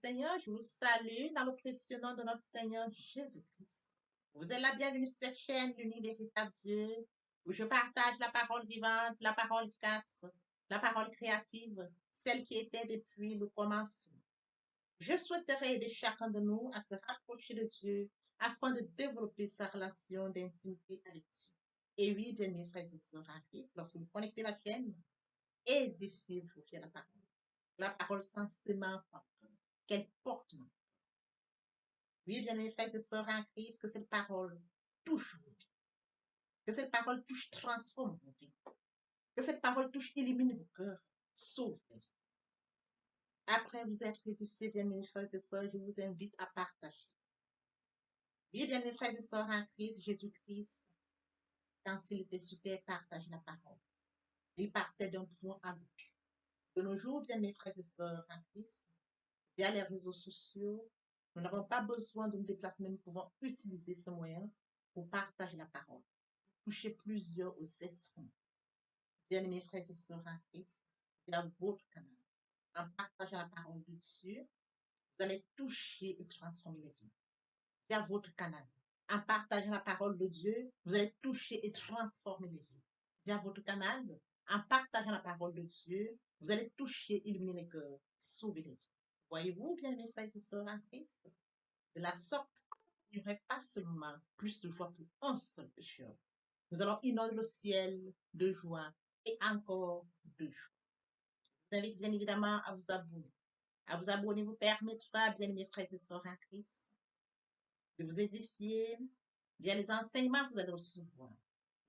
Seigneur, je vous salue dans le précieux nom de notre Seigneur Jésus-Christ. Vous êtes la bienvenue sur cette chaîne, l'unique véritable Dieu, où je partage la parole vivante, la parole efficace, la parole créative, celle qui était depuis le commencement. Je souhaiterais aider chacun de nous à se rapprocher de Dieu afin de développer sa relation d'intimité avec Dieu. Et oui, bien mes frères et sœurs en Christ, lorsque vous connectez la chaîne, édifiez-vous sur la parole. La parole sans sémence, qu'elle porte. Oui, bien mes frères et sœurs en Christ, que cette parole touche vos vies, que cette parole touche, transforme vos vies, que cette parole touche, élimine vos cœurs, sauve les vies. Après vous être édifiés, bien mes frères et sœurs, je vous invite à partager. Oui, bien mes frères et sœurs en Christ, Jésus-Christ, quand il était sur terre, partage la parole. Il partait d'un point à l'autre. De nos jours, bien mes frères et sœurs en Christ, via les réseaux sociaux, nous n'avons pas besoin de nous déplacer, mais nous pouvons utiliser ce moyen pour partager la parole, toucher plusieurs aux esprits. Bien-aimés frères et sœurs en Christ, via votre canal, en partageant la parole de Dieu, vous allez toucher et transformer les vies. Via votre canal, en partageant la parole de Dieu, vous allez toucher et transformer les vies. Via votre canal, en partageant la parole de Dieu, vous allez toucher, illuminer les cœurs, sauver les vies. Voyez-vous, bien mes frères et sœurs en Christ, de la sorte, il n'y aurait pas seulement plus de joie pour un seul pécheur. Nous allons inonder le ciel de joie et encore de joie. Je vous invite bien évidemment à vous abonner. À vous abonner vous permettra, bien mes frères et sœurs en Christ, de vous édifier via les enseignements que vous allez recevoir.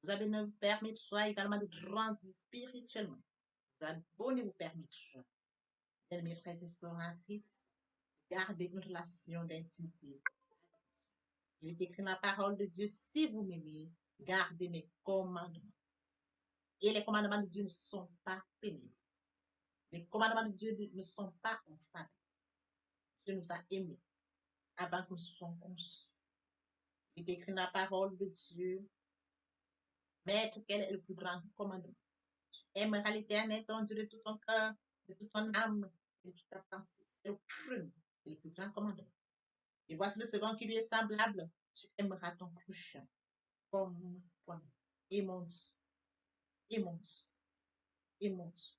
Vous abonner vous permettra également de grandir spirituellement. Vous abonner vous permettra, bien mes frères et sœurs en Christ, garder une relation d'intimité. Il est écrit dans la parole de Dieu, si vous m'aimez, gardez mes commandements. Et les commandements de Dieu ne sont pas pénibles. Les commandements de Dieu ne sont pas infâmes. Dieu nous a aimés avant que nous soyons conçus. Il est écrit dans la parole de Dieu, Maître, quel est le plus grand commandement? Aimeras l'Éternel, ton Dieu, de tout ton cœur, de toute ton âme, de toute ta pensée. C'est le premier, c'est le plus grand commandement. Et voici le second qui lui est semblable. Tu aimeras ton prochain comme toi-même. Et mon Dieu, et mon Dieu, et mon Dieu.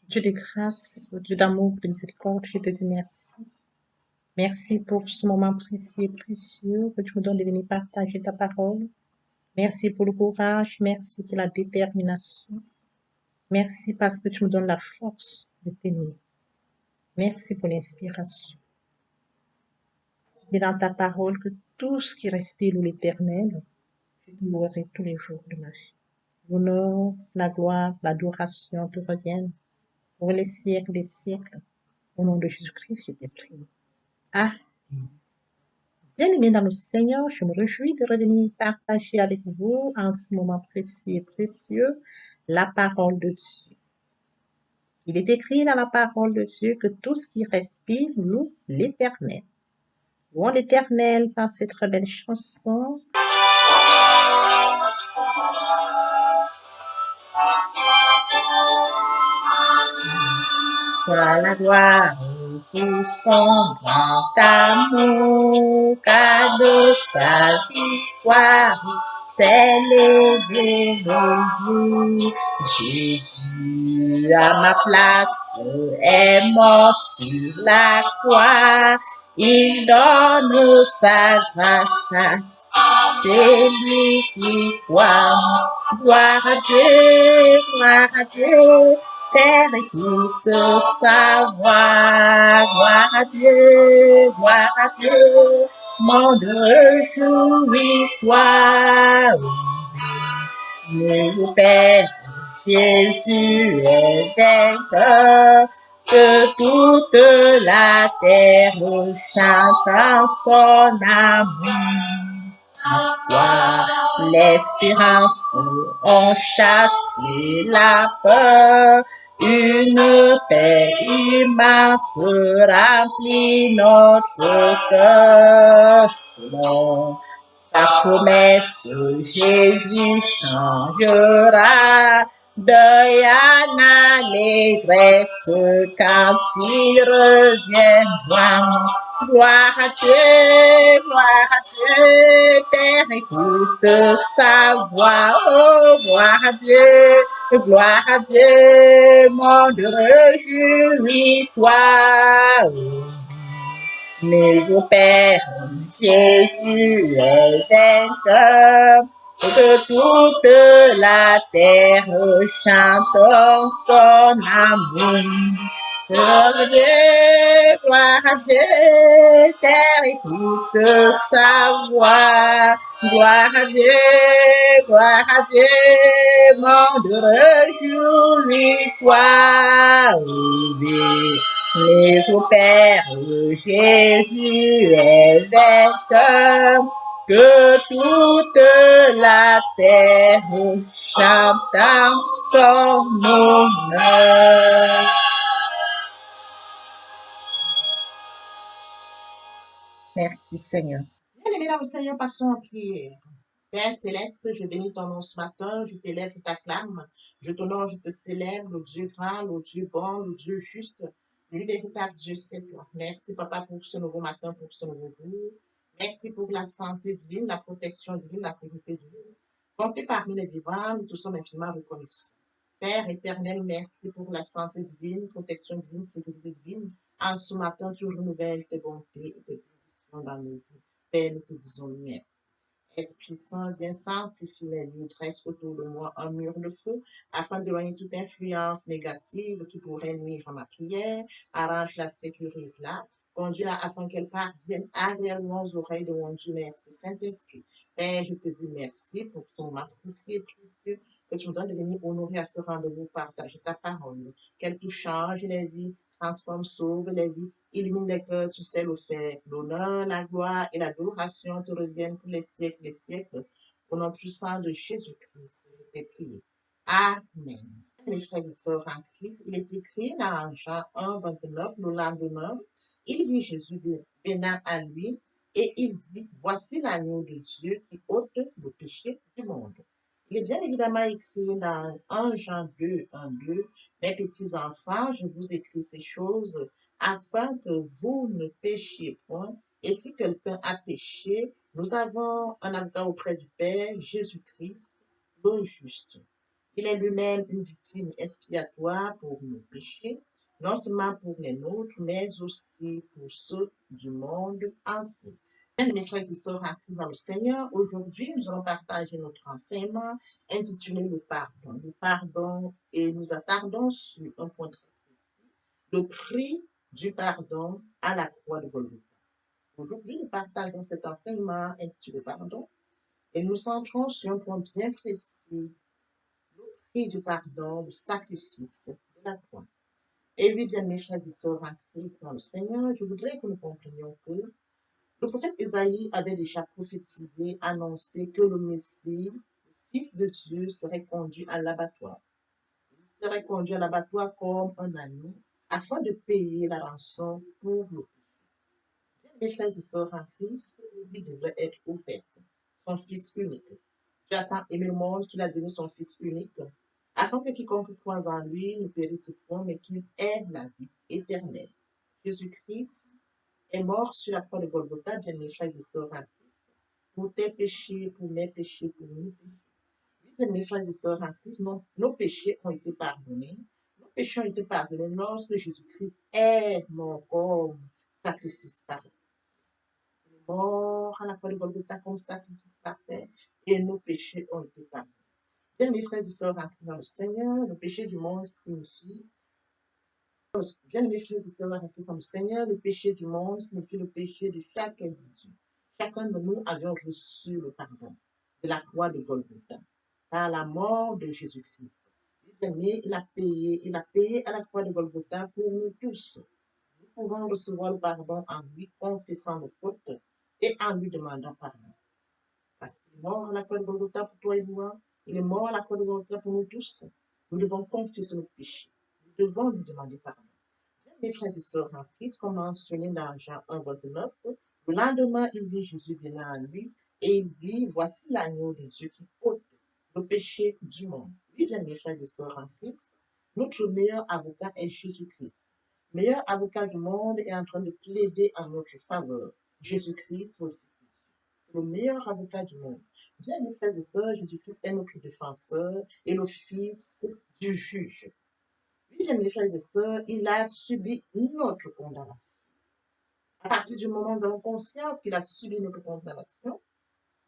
Dieu de grâce, Dieu d'amour, de miséricorde, je te dis merci. Merci pour ce moment précieux et précieux que tu me donnes de venir partager ta parole. Merci pour le courage, merci pour la détermination. Merci parce que tu me donnes la force de tenir. Merci pour l'inspiration. Tu dis dans ta parole que tout ce qui respire l'Éternel, je te louerai tous les jours de ma vie. L'honneur, la gloire, l'adoration te reviennent pour les siècles des siècles. Au nom de Jésus-Christ, je t'ai prié. Amen. Bien-aimés dans le Seigneur, je me réjouis de revenir partager avec vous en ce moment précieux et précieux la parole de Dieu. Il est écrit dans la parole de Dieu que tout ce qui respire loue l'Éternel. Louons l'Éternel par cette très belle chanson. Soit la gloire pour son grand amour, car de sa victoire s'est levé le jour. Jésus à ma place est mort sur la croix. Il donne sa grâce à celui qui croit. Gloire à Dieu, gloire à Dieu. Terre écoute sa voix, gloire à Dieu, monde réjouis-toi, le Père Jésus est vainqueur, que toute la terre chante en son amour. Foi, l'espérance ont chassé la peur, une paix immense remplit notre cœur. Selon Ta promesse, Jésus changera deuil en allégresse quand il reviendra. Gloire à Dieu, terre écoute sa voix, oh, gloire à Dieu, monde réjouis-toi. Mais au Père, Jésus est vainqueur, que toute la terre chante son amour. Gloire à Dieu, terre écoute sa voix. Gloire à Dieu, monde réjouis-toi. Oui. Mais au Père, Jésus est vainqueur, que toute la terre chante en son honneur. Merci Seigneur. Bien-aimés dans le Seigneur, passons en prière. Père céleste, je bénis ton nom ce matin, je t'élève, je t'acclame, je t'honore, je te célèbre, le Dieu grand, le Dieu bon, le Dieu juste, le véritable Dieu, c'est toi. Merci Papa pour ce nouveau matin, pour ce nouveau jour. Merci pour la santé divine, la protection divine, la sécurité divine. Comptez parmi les vivants, nous tous sommes infiniment reconnaissants. Père éternel, merci pour la santé divine, protection divine, sécurité divine. En ce matin, tu renouvelles tes bontés et tes bénédictions dans nos vies. Père, nous te disons merci. Esprit Saint, viens sanctifier les lieux, dresse autour de moi un mur de feu, afin d'éloigner toute influence négative qui pourrait nuire à ma prière. Arrange-la, sécurise-la, conduis-la afin qu'elle parvienne agréablement aux oreilles de mon Dieu. Merci, Saint-Esprit. Père, je te dis merci pour ton moment précieux et précieux que tu me donnes de venir honorer à ce rendez-vous, partager ta parole, qu'elle tout change les vies, transforme, sauve les vies, illumine les cœurs, tu sais le faire. L'honneur, la gloire et l'adoration te reviennent pour les siècles. Au nom puissant de Jésus-Christ, je t'ai prié. Amen. Mes frères et sœurs en Christ, il est écrit dans Jean 1, 29, le lendemain, il vit Jésus venant à lui et il dit, voici l'agneau de Dieu qui ôte le péché du monde. Il est bien évidemment écrit dans 1 Jean 2, 1, 2, mes petits enfants, je vous écris ces choses afin que vous ne péchiez point. Et si quelqu'un a péché, nous avons un avocat auprès du Père, Jésus-Christ, le juste. Il est lui-même une victime expiatoire pour nos péchés, non seulement pour les nôtres, mais aussi pour ceux du monde entier. Mes frères et sœurs en Christ dans le Seigneur, aujourd'hui, nous allons partager notre enseignement intitulé Le pardon. Le pardon, et nous attardons sur un point très précis, le prix du pardon à la croix de Golgotha. Aujourd'hui, nous partageons cet enseignement intitulé Pardon et nous centrons sur un point bien précis, le prix du pardon, le sacrifice de la croix. Et oui, bien mes frères et sœurs en Christ dans le Seigneur, je voudrais que nous comprenions que le prophète Isaïe avait déjà prophétisé, annoncé que le Messie, le Fils de Dieu, serait conduit à l'abattoir. Il serait conduit à l'abattoir comme un agneau afin de payer la rançon pour le péché. Mes frères et sœurs en Christ, lui devrait être offert, son Fils unique. Dieu a tant aimé le monde qu'il a donné son Fils unique, afin que quiconque croise en lui ne périsse point, mais qu'il ait la vie éternelle. Jésus-Christ est mort sur la croix de Golgotha, bien mes frères et sœurs en Christ, pour tes péchés, pour mes péchés, pour nos péchés. Bien mes frères et sœurs en Christ, nos péchés ont été pardonnés. Nos péchés ont été pardonnés lorsque Jésus-Christ est mort comme sacrifice par nous. Il est mort à la croix de Golgotha comme sacrifice par terre et nos péchés ont été pardonnés. Bien mes frères et sœurs en Christ dans le Seigneur, le péché du monde signifie Bien mes frères et sœurs en Christ dans le Seigneur, le péché du monde signifie le péché de chaque individu. Chacun de nous avions reçu le pardon de la croix de Golgotha par la mort de Jésus-Christ. Il a payé à la croix de Golgotha pour nous tous. Nous pouvons recevoir le pardon en lui confessant nos fautes et en lui demandant pardon. Parce qu'il est mort à la croix de Golgotha pour toi et moi. Il est mort à la croix de Golgotha pour nous tous. Nous devons confesser nos péchés. Nous devons lui demander pardon. Mes frères et sœurs en Christ, comme mentionné dans Jean 1, 29, Le lendemain, il vit Jésus venant à lui et il dit, voici l'agneau de Dieu qui ôte le péché du monde. Oui, bien mes frères et sœurs en Christ, notre meilleur avocat est Jésus-Christ. Meilleur avocat du monde est en train de plaider en notre faveur. Jésus-Christ, le Fils de Dieu. Le meilleur avocat du monde. Bien mes frères et sœurs, Jésus-Christ est notre défenseur et le Fils du juge. Oui, bien mes frères et sœurs, il a subi notre condamnation. À partir du moment où nous avons conscience qu'il a subi notre condamnation,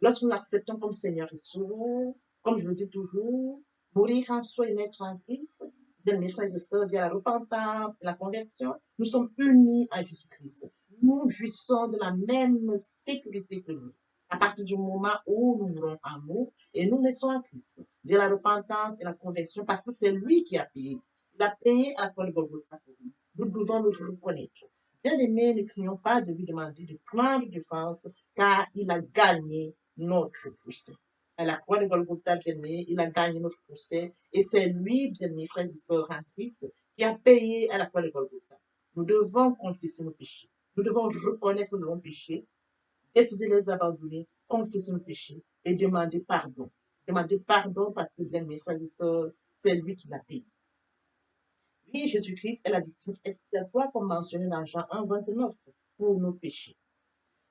lorsque nous l'acceptons comme Seigneur et Sauveur, comme je le dis toujours, mourir en soi et naître en Christ, bien mes frères et sœurs, via la repentance et la conversion, nous sommes unis à Jésus-Christ. Nous jouissons de la même sécurité que lui. À partir du moment où nous mourons en nous et nous naissons en Christ, via la repentance et la conversion, parce que c'est lui qui a payé. Il a payé à la croix de Golgotha pour nous. Nous devons le reconnaître. Bien-aimés, ne crions pas de lui demander de prendre défense, car il a gagné notre procès. À la croix de Golgotha, bien-aimé, il a gagné notre procès. Et c'est lui, bien-aimés, frères et sœurs en Christ, qui a payé à la croix de Golgotha. Nous devons confesser nos péchés. Nous devons reconnaître que nous avons péché, décider de les abandonner, confesser nos péchés et demander pardon. Demander pardon parce que, bien-aimés, frères et sœurs, c'est lui qui l'a payé. Oui, Jésus-Christ est la victime expiatoire, comme mentionné dans Jean 1, 29, pour nos péchés.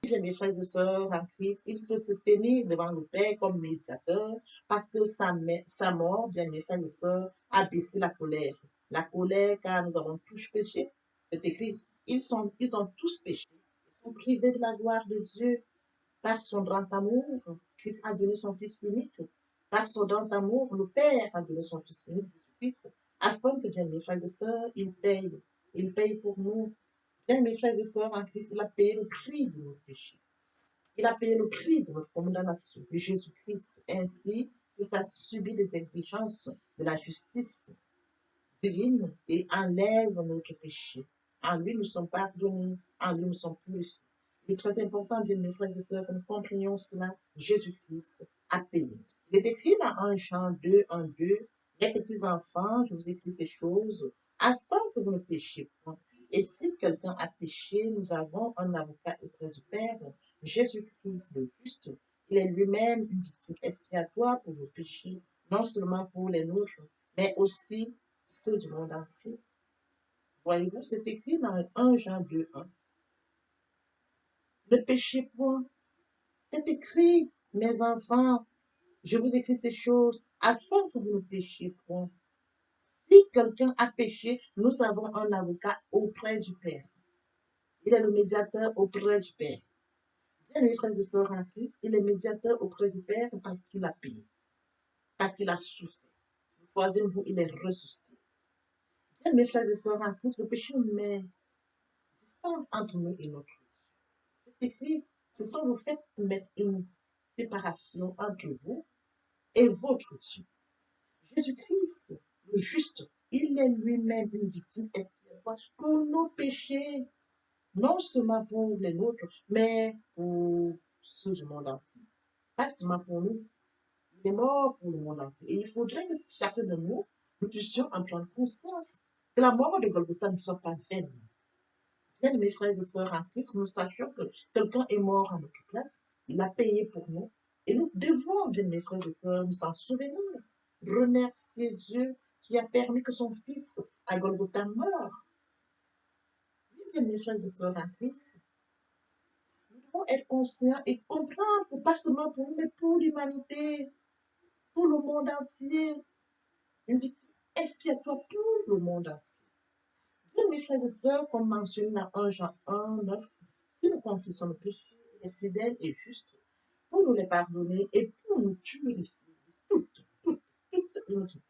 Bien, mes frères et sœurs en Christ, il peut se tenir devant le Père comme médiateur parce que sa mort, bien mes frères et sœurs, a baissé la colère. La colère car nous avons tous péché. C'est écrit, ils ont tous péché. Ils sont privés de la gloire de Dieu par son grand amour. Christ a donné son Fils unique. Par son grand amour, le Père a donné son Fils unique, Jésus-Christ, afin que, bien mes frères et sœurs, il paye. Il paye pour nous. Bien mes frères et sœurs en Christ, il a payé le prix de nos péchés. Il a payé le prix de notre condamnation de Jésus-Christ, ainsi que ça subit des exigences de la justice divine et enlève notre péché. En lui, nous sommes pardonnés, en lui, nous sommes purifiés. Il est très important, bien mes frères et sœurs, que nous comprenions cela. Jésus-Christ a payé. Il est écrit dans 1 Jean 2, 1, 2, mes petits enfants, je vous écris ces choses afin que vous ne péchiez point. Et si quelqu'un a péché, nous avons un avocat auprès du Père, Jésus-Christ le juste. Il est lui-même une victime expiatoire pour nos péchés, non seulement pour les nôtres, mais aussi ceux du monde entier. Voyez-vous, c'est écrit dans 1 Jean 2, 1. Ne péchez point. C'est écrit, mes enfants, je vous écris ces choses afin que vous ne péchiez point. Si quelqu'un a péché, nous avons un avocat auprès du Père. Il est le médiateur auprès du Père. Bien, mes frères et sœurs en Christ, il est médiateur auprès du Père parce qu'il a payé, parce qu'il a souffert. Le troisième jour, il est ressuscité. Bien, mes frères et sœurs en Christ, le péché met distance entre nous et notre Dieu. C'est écrit, ce sont vos faits qui mettent une séparation entre vous et votre Dieu. Jésus-Christ, le juste, il est lui-même une victime expiatoire pour nos péchés, non seulement pour les nôtres, mais pour ceux du monde entier. Pas seulement pour nous, il est mort pour le monde entier. Et il faudrait que chacun de nous, nous puissions en prendre conscience que la mort de Golgotha ne soit pas vaine. Bien, mes frères et sœurs en Christ, nous sachions que quelqu'un est mort à notre place, il a payé pour nous, et nous devons, bien, mes frères et sœurs, nous en souvenir, remercier Dieu qui a permis que son Fils à Golgotha meure. Oui, bien, mes frères et sœurs en Christ, nous devons être conscients et comprendre, pas seulement pour nous, mais pour l'humanité, pour le monde entier, une victime expiatoire pour le monde entier. Bien, mes frères et sœurs, comme mentionné dans 1 Jean 1, 9, si nous confessons nos péchés, il est fidèle et juste pour nous les pardonner et pour nous purifier de toute iniquité.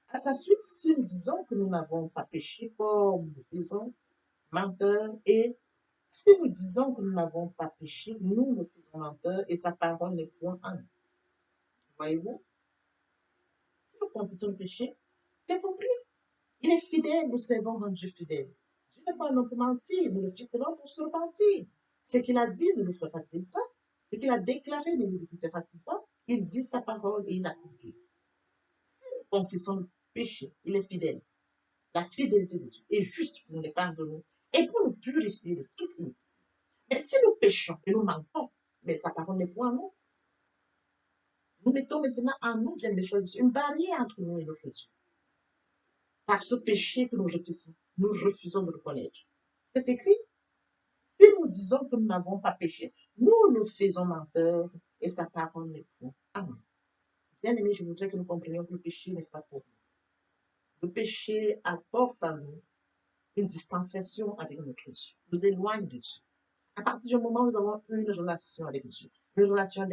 À sa suite, si nous disons que nous n'avons pas péché, comme nous faisons menteur, et si nous disons que nous n'avons pas péché, nous nous faisons menteur et sa parole n'est point en nous. Voyez-vous, si nous confessons le péché, c'est compris. Il est fidèle, nous servons un Dieu fidèle. Dieu n'est pas un homme pour mentir, ni le Fils de l'homme pour se repentir. Ce qu'il a dit ne le fera-t-il pas? Ce qu'il a déclaré ne l'exécutera-t-il pas? Il dit sa parole et il accomplit. Confessons le péché, il est fidèle. La fidélité de Dieu est juste pour nous les pardonner et pour nous purifier de toute iniquité. Mais si nous péchons et nous manquons, mais sa parole n'est point en nous. Nous mettons maintenant en nous, bien mes frères, une barrière entre nous et notre Dieu. Par ce péché que nous refusons de reconnaître. C'est écrit. Si nous disons que nous n'avons pas péché, nous nous faisons menteurs et sa parole n'est point. Amen. Bien aimé, je voudrais que nous comprenions que le péché n'est pas pour nous. Le péché apporte à nous une distanciation avec notre Dieu, nous éloigne de Dieu. À partir du moment où nous avons une relation avec Dieu, une relation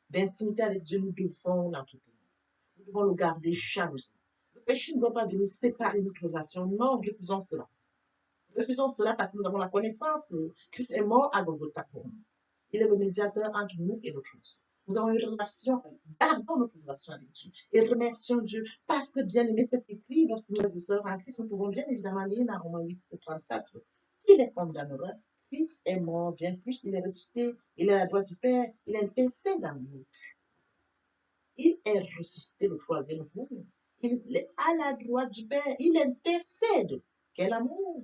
d'intimité avec Dieu, nous devons l'entretenir. Nous devons le garder jalousement. Le péché ne doit pas venir séparer notre relation. Non, refusons cela. Refusons cela parce que nous avons la connaissance que Christ est mort à Golgotha pour nous. Il est le médiateur entre nous et notre Dieu. Nous avons une relation, gardons notre relation avec Dieu et remercions Dieu parce que, bien aimé, c'est écrit lorsque nous sommes sœurs en Christ, nous pouvons bien évidemment lire dans Romains 8, 34. Il est condamnera. Christ est mort, bien plus, il est ressuscité, il est à la droite du Père, il intercède dans nous. Il est ressuscité le troisième jour. Il est à la droite du Père, il intercède. Quel amour!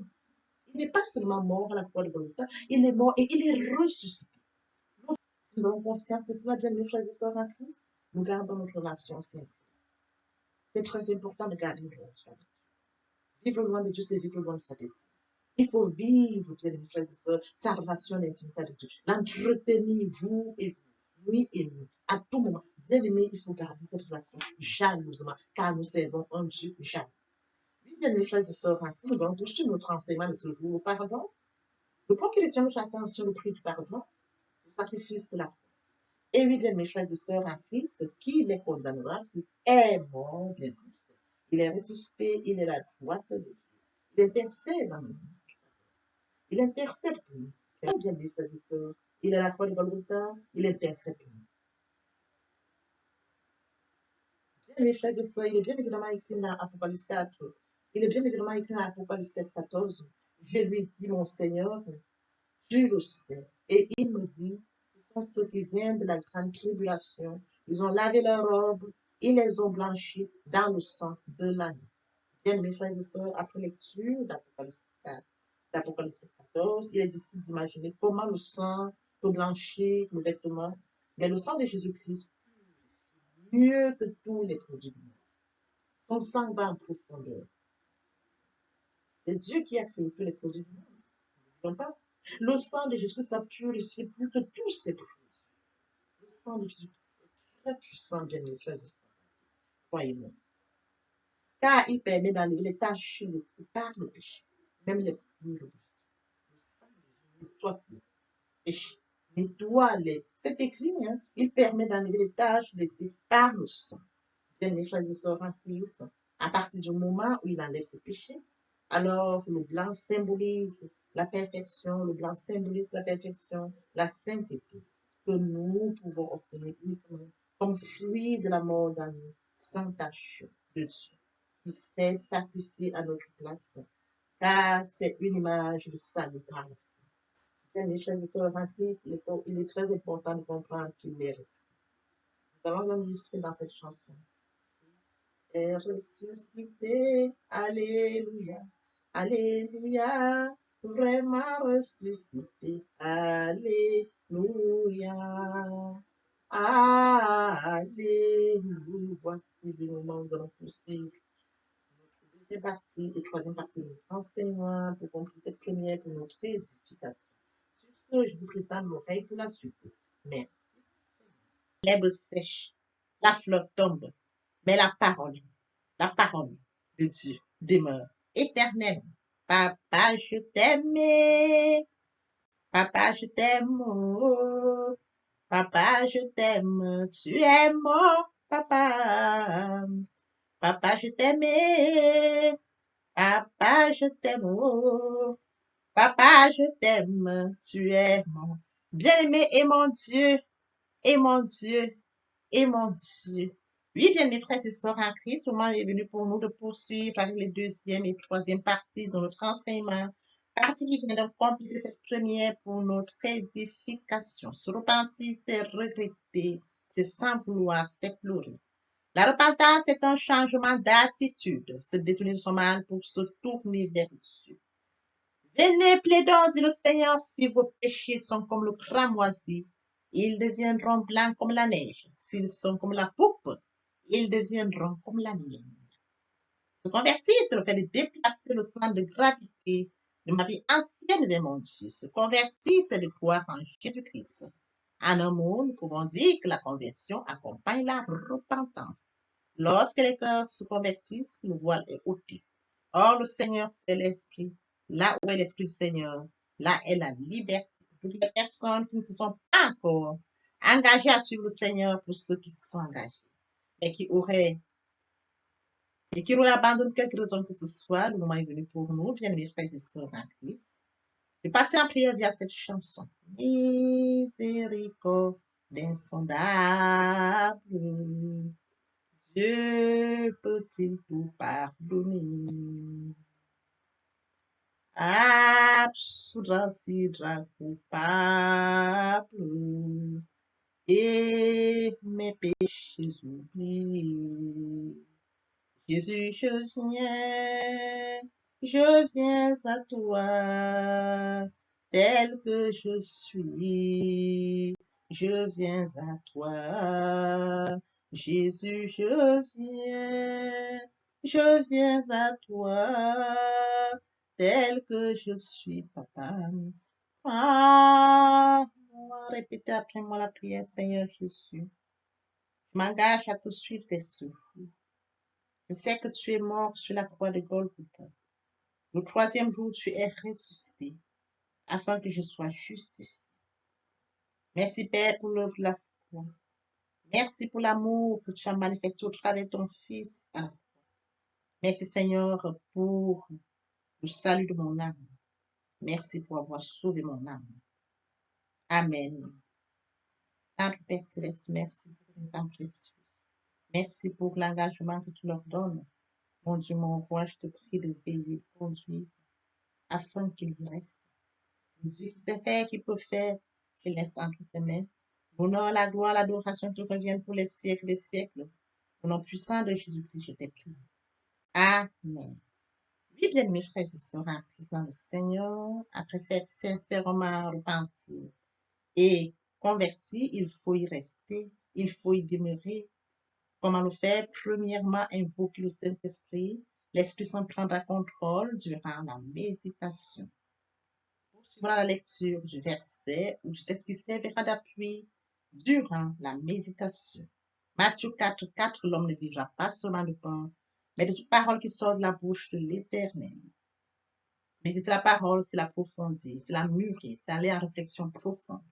Il n'est pas seulement mort à la croix de Golgotha, il est mort et il est ressuscité. Nous avons conscience de cela, bien mes frères et sœurs en Christ. Nous gardons notre relation sincère. C'est très important de garder une relation. Vivre loin de Dieu, c'est vivre loin de sa destinée. Il faut vivre, bien mes frères et sœurs, sa relation d'intimité avec Dieu. L'entretenir jour et jour, nuit et nuit, à tout moment. Bien aimé, il faut garder cette relation jalousement, car nous servons un Dieu jaloux. Oui, bien mes frères et sœurs en Christ, nous allons toucher notre enseignement de ce jour au pardon. Le point qu'il tient notre attention au prix du pardon, le sacrifice de la croix. Et oui, bien mes frères et sœurs en Christ, qui les condamnera? Christ est mort, bien plus. Il est ressuscité, il est la droite de Dieu. Il intercède dans nous. Il intercède pour nous. Bien mes frères et sœurs, il est à la croix de Golgotha, il intercède pour nous. Bien mes frères et sœurs, il est bien évidemment écrit dans Apocalypse 4. Il est bien évidemment écrit dans Apocalypse 7, 14. Je lui dis, mon Seigneur, tu le sais. Et il me dit, ce sont ceux qui viennent de la grande tribulation. Ils ont lavé leurs robes, ils les ont blanchis dans le sang de l'agneau. Bien, mes frères et sœurs, après lecture d'Apocalypse 4, d'Apocalypse 14, il est difficile d'imaginer comment le sang peut blanchir le vêtement. Mais le sang de Jésus-Christ, mieux que tous les produits du monde. Son sang va en profondeur. C'est Dieu qui a créé tous les produits du monde. N'oublions pas. Le sang de Jésus-Christ va purifier plus que tous ces produits. Le sang de Jésus-Christ est très puissant, bien mes frères et sœurs. Croyez-moi. Car il permet d'enlever les taches laissées par le péché, même les plus robustes. Le sang de Jésus nettoie ces péchés. Nettoie-les. C'est écrit, hein? Il permet d'enlever les taches laissées par le sang. Bien mes frères et sœurs en Christ, à partir du moment où il enlève ses péchés, alors le blanc symbolise la perfection, le blanc symbolise la perfection, la sainteté que nous pouvons obtenir uniquement comme fruit de la mort d'un sans tache de Dieu, qui s'est sacrifié à notre place, car c'est une image de salut par la foi. Bien, mes frères et sœurs en Christ, il est très important de comprendre qu'il est resté. Nous allons le musicien dans cette chanson. Est ressuscité, alléluia, alléluia, vraiment ressuscité, alléluia, alléluia. Voici le moment où nous allons poursuivre notre deuxième partie et troisième partie de notre enseignement pour conclure cette première pour notre édification. Sur ce, je vous prépare l'oreille pour la suite. Merci. L'herbe sèche, la fleur tombe, mais la parole de Dieu demeure éternelle. Papa, je t'aime. Papa, je t'aime. Oh. Papa, je t'aime. Tu es mon papa. Papa, je t'aime. Papa, je t'aime. Oh. Papa, je t'aime. Tu es mon bien-aimé et mon Dieu. Et mon Dieu. Et mon Dieu. Oui, bien, mes frères et sœurs en Christ, le moment est venu pour nous de poursuivre avec les deuxième et troisième parties de notre enseignement. Partie qui vient de compléter cette première pour notre édification. Se repentir, c'est regretter, c'est sans vouloir, c'est pleurer. La repentance est un changement d'attitude, se détourner de son mal pour se tourner vers Dieu. Venez, plaidons, dit le Seigneur, si vos péchés sont comme le cramoisi, ils deviendront blancs comme la neige. S'ils sont comme la pourpre, ils deviendront comme la laine. Se convertir, c'est le fait de déplacer le centre de gravité de ma vie ancienne vers mon Dieu. Se convertir, c'est de croire en Jésus-Christ. En un mot, nous pouvons dire que la conversion accompagne la repentance. Lorsque les cœurs se convertissent, le voile est ôté. Or, le Seigneur, c'est l'Esprit. Là où est l'Esprit du Seigneur, là est la liberté. Toutes les personnes qui ne se sont pas encore engagées à suivre le Seigneur, pour ceux qui se sont engagés, et qui auraient abandonné quelque raison que ce soit, le moment est venu pour nous, bien mes frères et sœurs en Christ, de passer en prière via cette chanson. Miséricorde insondable, Dieu peut-il tout pardonner? Absoudra sidra coupable et mes péchés oubliés. Jésus, je viens à toi, tel que je suis. Je viens à toi, Jésus, je viens à toi, tel que je suis, papa. Ah, répétez après moi la prière, Seigneur Jésus. Je m'engage à te suivre tes souffles. Je sais que tu es mort sur la croix de Golgotha. Le troisième jour, tu es ressuscité, afin que je sois justifié. Merci, Père, pour l'œuvre de la foi. Merci pour l'amour que tu as manifesté au travers de ton Fils. Merci, Seigneur, pour le salut de mon âme. Merci pour avoir sauvé mon âme. Amen. Notre Père Céleste, merci pour les âmes précieuses. Merci pour l'engagement que tu leur donnes. Mon Dieu, mon roi, je te prie de veiller, de conduire, afin qu'il y reste. Dieu qui sait faire, qui peut faire, je laisse entre tes mains. L'honneur, la gloire, l'adoration te reviennent pour les siècles des siècles. Au nom puissant de Jésus-Christ, je t'ai prié. Amen. Oui, bien, mes frères et sœurs, en Christ dans le Seigneur, après cette sincèrement repentie et converti, il faut y rester, il faut y demeurer. Comment le faire? Premièrement, invoquer le Saint-Esprit. L'Esprit Saint prendra contrôle durant la méditation. Poursuivra la lecture du verset ou du texte qui servira d'appui durant la méditation. Matthieu 4, 4, l'homme ne vivra pas seulement de pain, mais de toute parole qui sort de la bouche de l'Éternel. Méditer la parole, c'est l'approfondir, c'est la mûrir, c'est aller en réflexion profonde.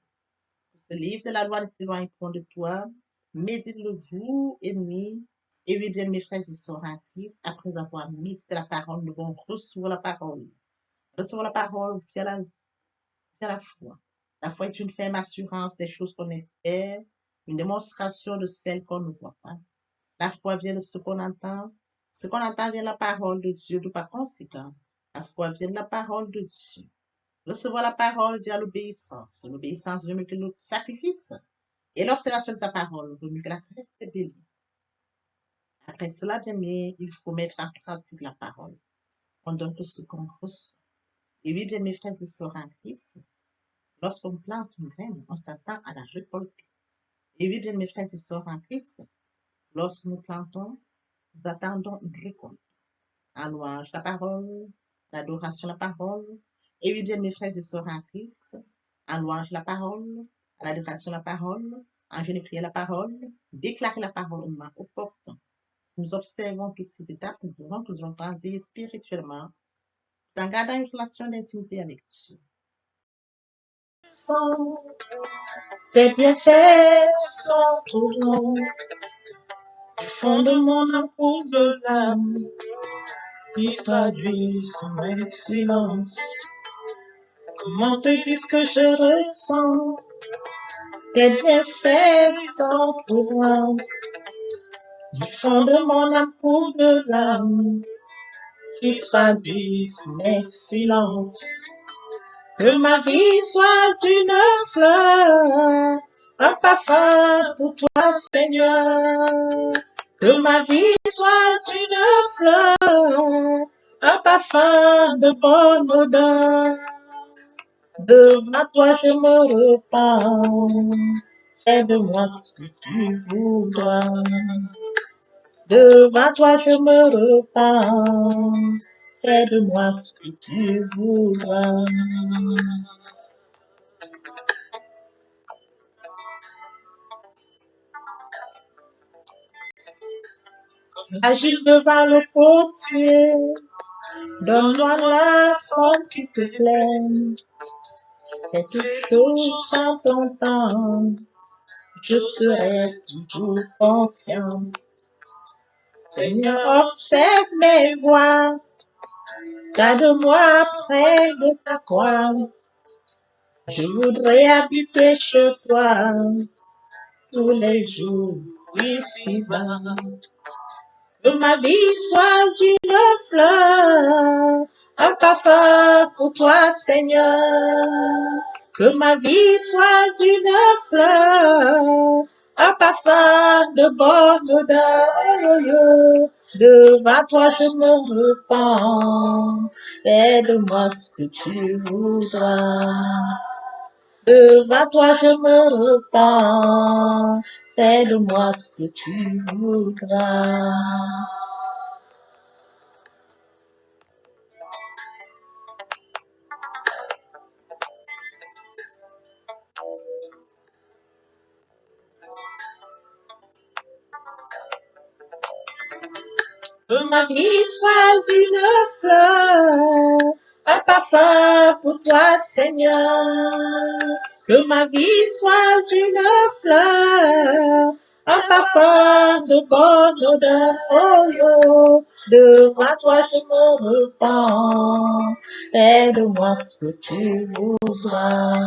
Ce livre de la loi ne s'éloigne point de toi. Médite-le jour et nuit. Et oui, bien, mes frères et sœurs en Christ, après avoir médité la parole, nous devons recevoir la parole. Recevoir la parole via la foi. La foi est une ferme assurance des choses qu'on espère, une démonstration de celles qu'on ne voit pas. La foi vient de ce qu'on entend. Ce qu'on entend vient de la parole de Dieu, de par conséquent. La foi vient de la parole de Dieu. Recevoir la parole via l'obéissance. L'obéissance veut mieux que le sacrifice. Et l'observation de sa parole vaut mieux que la reste rébellion. Après cela, bien aimé, il faut mettre en pratique la parole. On donne que ce qu'on reçoit. Et oui, bien mes frères et sœurs en Christ, lorsqu'on plante une graine, on s'attend à la récolter. Et oui, bien mes frères et sœurs en Christ, lorsque nous plantons, nous attendons une récolte. En louange la parole, l'adoration la parole. Et oui, bien mes frères et sœurs en Christ, en louange la parole, à l'adoration la parole, en jeûne et prière la parole, déclarer la parole au moment opportun. Nous observons toutes ces étapes, nous verrons que nous allons grandir spirituellement, en gardant une relation d'intimité avec Dieu. Tes bienfaits sont trop grands, du fond de mon amour de l'âme, qui traduisent mes silences. Comment te dire ce que je ressens? Tes bienfaits sont trop grands, du fond de mon amour de l'âme, qui traduisent mes silences. Que ma vie soit une fleur, un parfum pour toi, Seigneur. Que ma vie soit une fleur, un parfum de bonne odeur. Devant toi je me repens, fais de moi ce que tu voudras. Devant toi je me repens, fais de moi ce que tu voudras. Agile devant le potier, donne-moi la forme qui te plaît. Fais toutes choses en ton temps, je serai toujours confiante. Seigneur, observe mes voies, garde-moi près de ta croix. Je voudrais habiter chez toi tous les jours ici-bas. Que ma vie soit une fleur, un parfum pour toi, Seigneur. Que ma vie soit une fleur, un parfum de bonne odeur. Devant toi je me repens, fais de moi ce que tu voudras. Devant toi je me repens, fais de moi ce que tu voudras. Que ma vie soit une fleur, un parfum pour toi, Seigneur. Que ma vie soit une fleur, un parfum de bonne odeur. Oh, yo. Devant toi je me repens, fais de moi ce que tu voudras.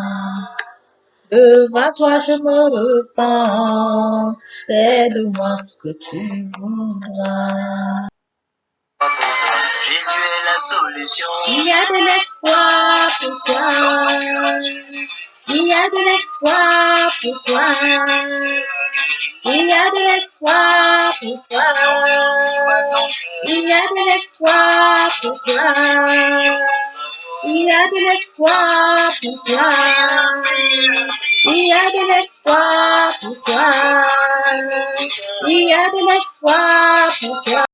Devant toi je me repens, fais de moi ce que tu voudras. Jésus est la solution. Il y a de l'espoir pour toi. Il y a de l'espoir pour toi. Il y a de l'espoir pour toi. Il y a de l'espoir pour toi. Il y a de l'espoir pour toi. Il y a de l'espoir pour toi. Il y a de l'espoir pour toi.